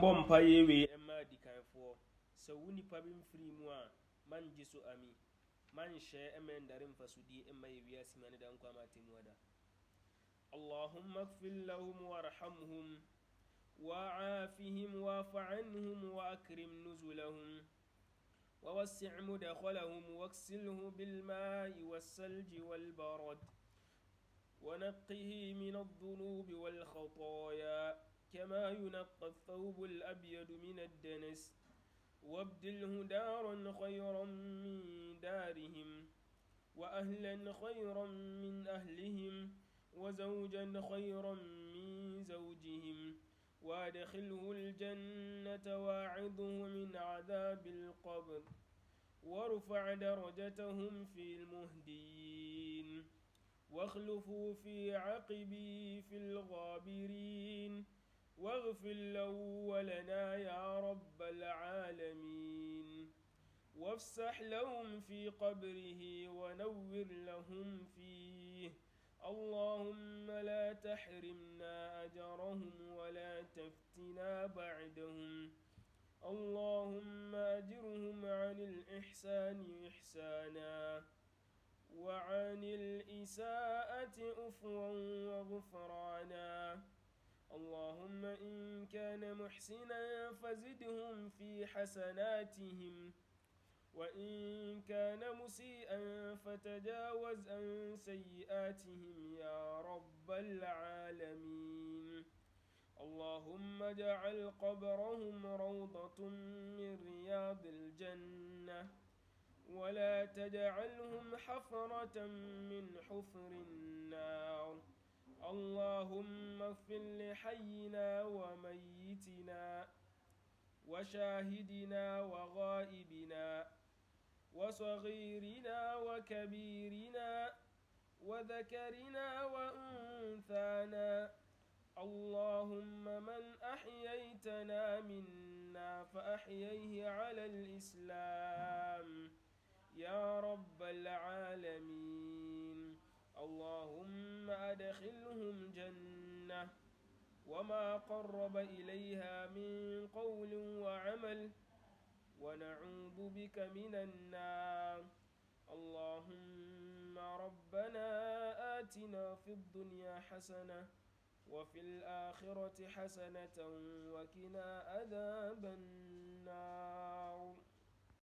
Bompa yewe emma di kanfo sɛ wo nipa bi mfiri mu a man gye so ami man hyɛ ɛmɛ ndare mfasodie emma yɛ wiase ma ne da nkwa ma temu ada اللهم اغفر لهم وارحمهم وعافهم واعف عنهم وأكرم نزلهم ووسع مدخلهم واغسله بالماء والثلج والبرد ونقه من الذنوب والخطايا كما ينقى الثوب الأبيض من الدنس وابدله دارا خيرا من دارهم وأهلا خيرا من أهلهم وزوجا خيرا من زوجهم وادخله الجنة واعظه من عذاب القبر وارفع درجتهم في المهديين واخلفوا في عقبي في الغابرين واغفر له ولنا يا رب العالمين وافسح لهم في قبره ونور لهم فيه اللهم لا تحرمنا أجرهم ولا تفتنا بعدهم اللهم أجرهم عن الإحسان إحسانا وعن الإساءة أفوا وغفرانا اللهم إن كان محسنا فزدهم في حسناتهم وإن كان مسيئا فتجاوز عن سيئاتهم يا رب العالمين اللهم اجعل قبرهم روضة من رياض الجنة ولا تجعلهم حفرة من حفر النار اللهم اغفر لحينا وميتنا وشاهدنا وغائبنا وصغيرنا وكبيرنا وذكرنا وأنثانا اللهم من أحييتنا منا فأحييه على الإسلام يا رب العالمين اللهم أدخلهم جنة وما قرب إليها من قول وعمل ونعوذ بك من النار اللهم ربنا آتنا في الدنيا حسنة وفي الآخرة حسنة وقنا عذاب النار